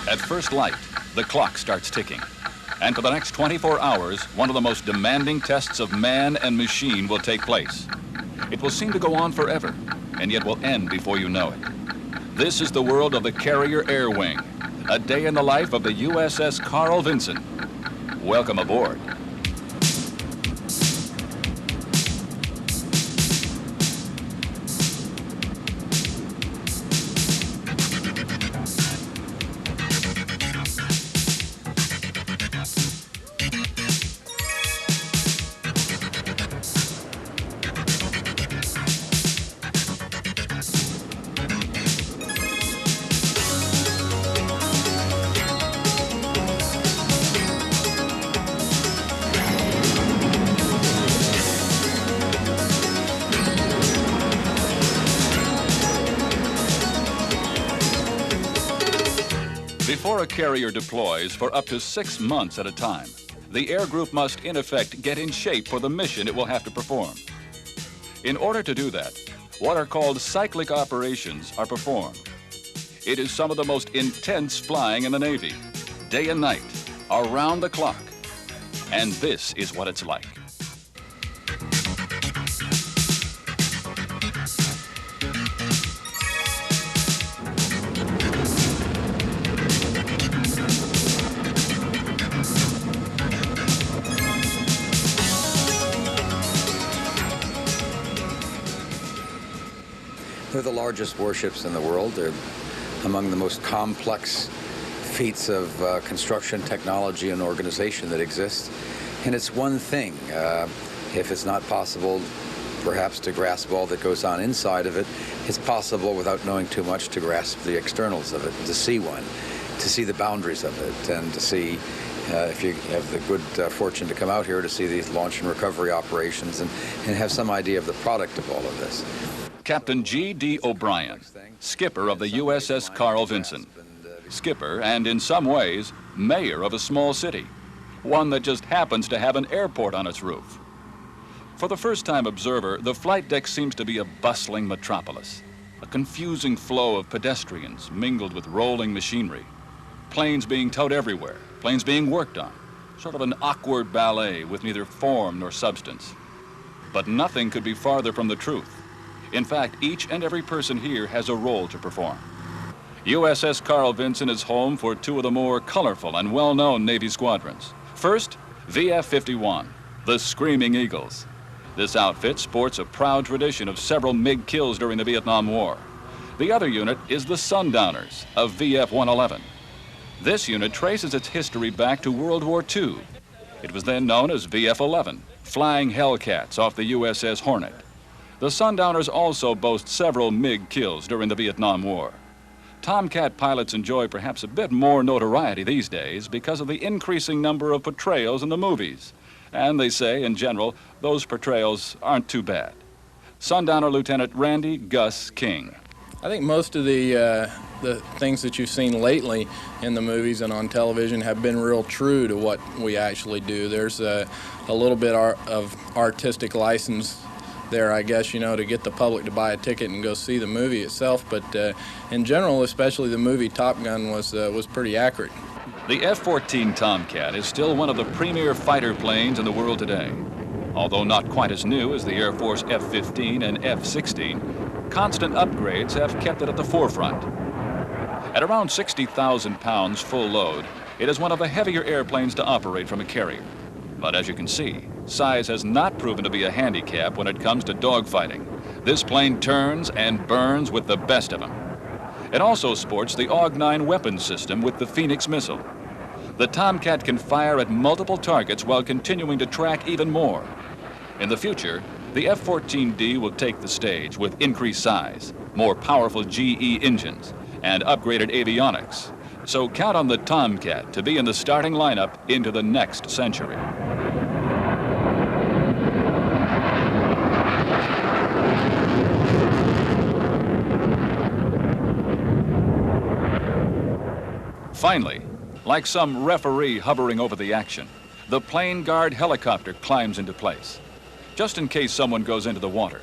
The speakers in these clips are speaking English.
At first light, the clock starts ticking. And for the next 24 hours, one of the most demanding tests of man and machine will take place. It will seem to go on forever, and yet will end before you know it. This is the world of the Carrier Air Wing, a day in the life of the USS Carl Vinson. Welcome aboard. Before a carrier deploys for up to 6 months at a time, the air group must, in effect, get in shape for the mission it will have to perform. In order to do that, what are called cyclic operations are performed. It is some of the most intense flying in the Navy, day and night, around the clock. And this is what it's like. They're the largest warships in the world. They're among the most complex feats of construction, technology, and organization that exist. And it's one thing, if it's not possible perhaps to grasp all that goes on inside of it, it's possible without knowing too much to grasp the externals of it, to see one, to see the boundaries of it, and to see, if you have the good fortune to come out here, to see these launch and recovery operations and have some idea of the product of all of this. Captain G.D. O'Brien, skipper of the USS Carl Vinson. Skipper, and in some ways, mayor of a small city, one that just happens to have an airport on its roof. For the first-time observer, the flight deck seems to be a bustling metropolis, a confusing flow of pedestrians mingled with rolling machinery, planes being towed everywhere, planes being worked on, sort of an awkward ballet with neither form nor substance. But nothing could be farther from the truth. In fact, each and every person here has a role to perform. USS Carl Vinson is home for two of the more colorful and well-known Navy squadrons. First, VF-51, the Screaming Eagles. This outfit sports a proud tradition of several MiG kills during the Vietnam War. The other unit is the Sundowners of VF-111. This unit traces its history back to World War II. It was then known as VF-11, flying Hellcats off the USS Hornet. The Sundowners also boast several MiG kills during the Vietnam War. Tomcat pilots enjoy perhaps a bit more notoriety these days because of the increasing number of portrayals in the movies. And they say, in general, those portrayals aren't too bad. Sundowner Lieutenant Randy Gus King. I think most of the things that you've seen lately in the movies and on television have been real true to what we actually do. There's a little bit of artistic license there, I guess, you know, to get the public to buy a ticket and go see the movie itself. But in general, especially the movie Top Gun was pretty accurate. The F-14 Tomcat is still one of the premier fighter planes in the world today. Although not quite as new as the Air Force F-15 and F-16, constant upgrades have kept it at the forefront. At around 60,000 pounds full load, it is one of the heavier airplanes to operate from a carrier. But as you can see, size has not proven to be a handicap when it comes to dogfighting. This plane turns and burns with the best of them. It also sports the AWG-9 weapon system with the Phoenix missile. The Tomcat can fire at multiple targets while continuing to track even more. In the future, the F-14D will take the stage with increased size, more powerful GE engines, and upgraded avionics. So count on the Tomcat to be in the starting lineup into the next century. Finally, like some referee hovering over the action, the plane guard helicopter climbs into place, just in case someone goes into the water.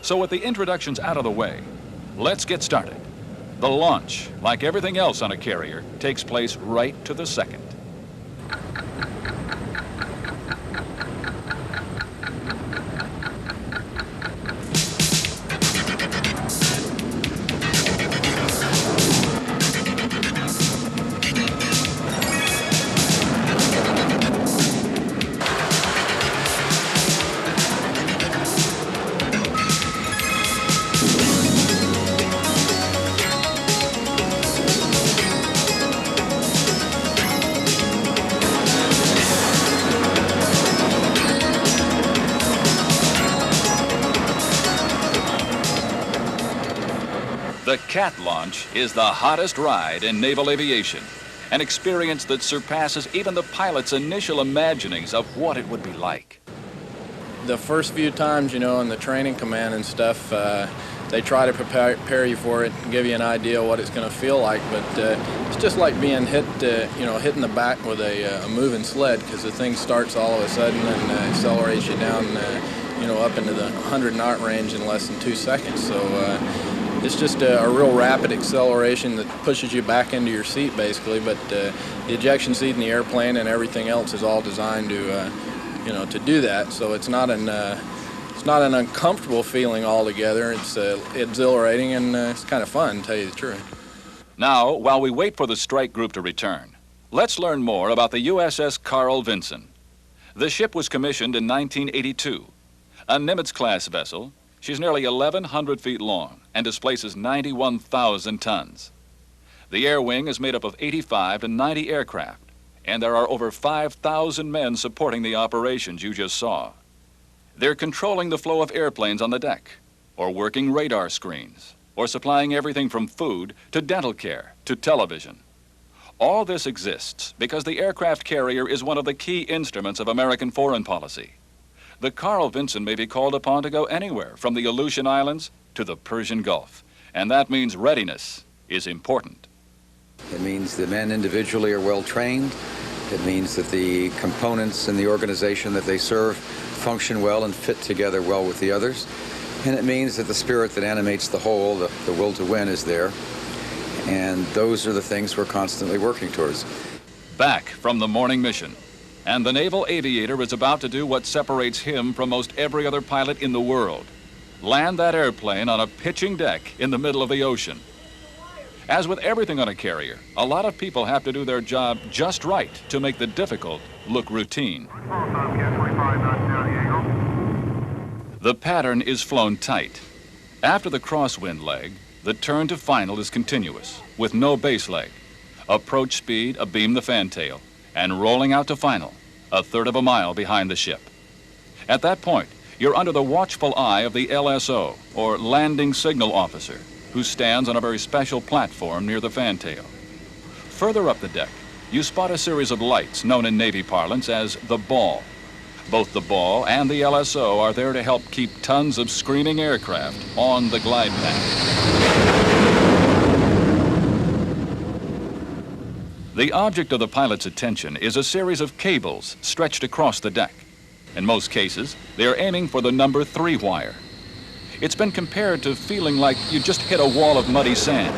So with the introductions out of the way, let's get started. The launch, like everything else on a carrier, takes place right to the second. The Cat launch is the hottest ride in naval aviation, an experience that surpasses even the pilot's initial imaginings of what it would be like. The first few times, you know, in the training command and stuff, they try to prepare you for it and give you an idea of what it's going to feel like, but it's just like being hit, you know, hit in the back with a moving sled, because the thing starts all of a sudden and accelerates you down, you know, up into the 100-knot range in less than 2 seconds. So it's just a real rapid acceleration that pushes you back into your seat, basically. But the ejection seat in the airplane and everything else is all designed to, you know, to do that. So it's not an uncomfortable feeling altogether. It's exhilarating and it's kind of fun, to tell you the truth. Now, while we wait for the strike group to return, let's learn more about the USS Carl Vinson. The ship was commissioned in 1982. A Nimitz-class vessel, she's nearly 1,100 feet long and displaces 91,000 tons. The air wing is made up of 85 to 90 aircraft, and there are over 5,000 men supporting the operations you just saw. They're controlling the flow of airplanes on the deck, or working radar screens, or supplying everything from food to dental care to television. All this exists because the aircraft carrier is one of the key instruments of American foreign policy. The Carl Vinson may be called upon to go anywhere from the Aleutian Islands to the Persian Gulf, and that means readiness is important. It means the men individually are well trained. It means that the components in the organization that they serve function well and fit together well with the others. And it means that the spirit that animates the whole, the will to win, is there. And those are the things we're constantly working towards. Back from the morning mission, and the naval aviator is about to do what separates him from most every other pilot in the world: land that airplane on a pitching deck in the middle of the ocean. As with everything on a carrier, a lot of people have to do their job just right to make the difficult look routine. The pattern is flown tight. After the crosswind leg, the turn to final is continuous, with no base leg. Approach speed abeam the fantail, and rolling out to final, 1/3 of a mile behind the ship. At that point, you're under the watchful eye of the LSO, or Landing Signal Officer, who stands on a very special platform near the fantail. Further up the deck, you spot a series of lights known in Navy parlance as the ball. Both the ball and the LSO are there to help keep tons of screaming aircraft on the glide path. The object of the pilot's attention is a series of cables stretched across the deck. In most cases, they are aiming for the number 3 wire. It's been compared to feeling like you just hit a wall of muddy sand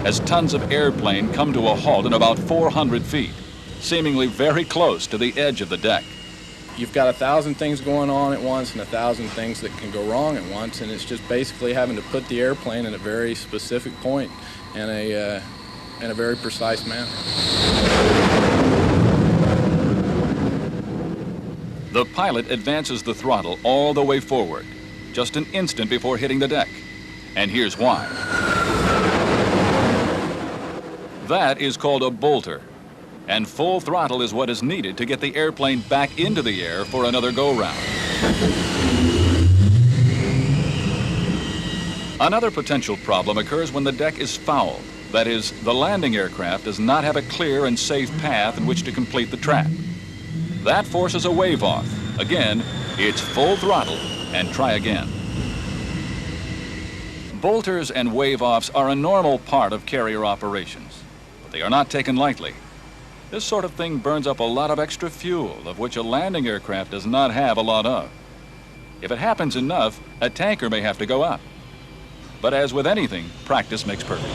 as tons of airplane come to a halt in about 400 feet, seemingly very close to the edge of the deck. You've got 1,000 things going on at once and 1,000 things that can go wrong at once, and it's just basically having to put the airplane in a very specific point in a very precise manner. The pilot advances the throttle all the way forward, just an instant before hitting the deck. And here's why. That is called a bolter, and full throttle is what is needed to get the airplane back into the air for another go-round. Another potential problem occurs when the deck is fouled. That is, the landing aircraft does not have a clear and safe path in which to complete the track. That forces a wave off. Again, it's full throttle and try again. Bolters and wave-offs are a normal part of carrier operations, but they are not taken lightly. This sort of thing burns up a lot of extra fuel, of which a landing aircraft does not have a lot of. If it happens enough, a tanker may have to go up. But as with anything, practice makes perfect.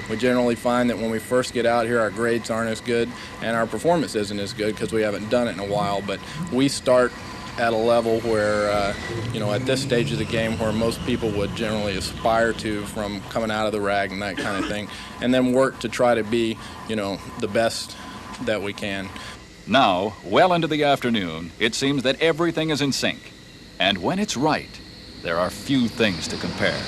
We generally find that when we first get out here, our grades aren't as good and our performance isn't as good because we haven't done it in a while. But we start at a level where, at this stage of the game, where most people would generally aspire to from coming out of the RAG and that kind of thing, and then work to try to be, the best that we can. Now, well into the afternoon, it seems that everything is in sync. And when it's right, there are few things to compare.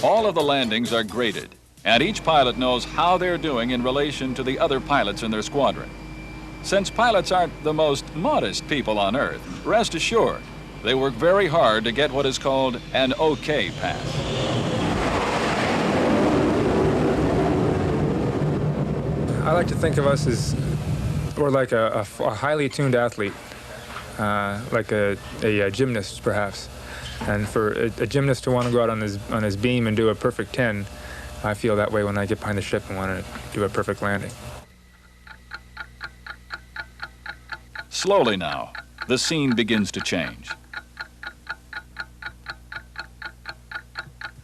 All of the landings are graded, and each pilot knows how they're doing in relation to the other pilots in their squadron. Since pilots aren't the most modest people on Earth, rest assured, they work very hard to get what is called an OK pass. I like to think of us as we're like a highly tuned athlete, like a gymnast, perhaps. And for a gymnast to want to go out on his beam and do a perfect 10, I feel that way when I get behind the ship and want to do a perfect landing. Slowly now, the scene begins to change.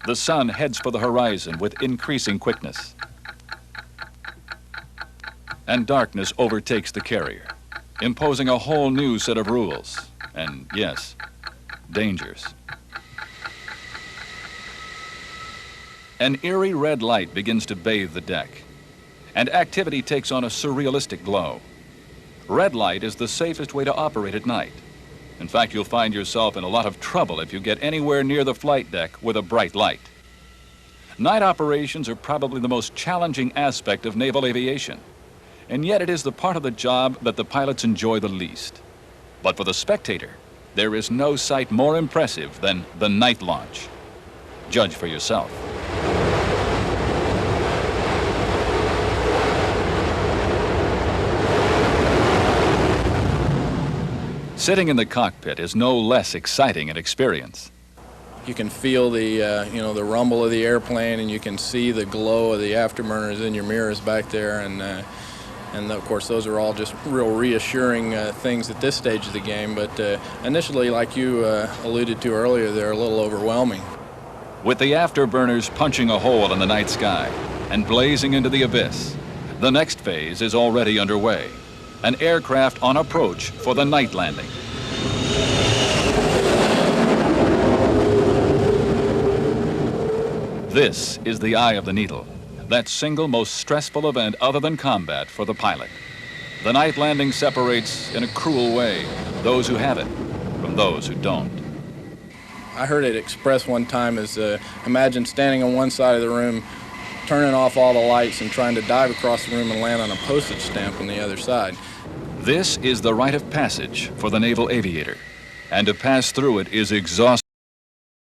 The sun heads for the horizon with increasing quickness. And darkness overtakes the carrier, imposing a whole new set of rules, and yes, dangers. An eerie red light begins to bathe the deck, and activity takes on a surrealistic glow. Red light is the safest way to operate at night. In fact, you'll find yourself in a lot of trouble if you get anywhere near the flight deck with a bright light. Night operations are probably the most challenging aspect of naval aviation, and yet it is the part of the job that the pilots enjoy the least. But for the spectator, there is no sight more impressive than the night launch. Judge for yourself. Sitting in the cockpit is no less exciting an experience. You can feel the, the rumble of the airplane, and you can see the glow of the afterburners in your mirrors back there, and of course those are all just real reassuring things at this stage of the game. But initially, like you alluded to earlier, they're a little overwhelming. With the afterburners punching a hole in the night sky and blazing into the abyss, the next phase is already underway. An aircraft on approach for the night landing. This is the eye of the needle, that single most stressful event other than combat for the pilot. The night landing separates, in a cruel way, those who have it from those who don't. I heard it expressed one time as, imagine standing on one side of the room, turning off all the lights and trying to dive across the room and land on a postage stamp on the other side. This is the rite of passage for the naval aviator, and to pass through it is exhausting.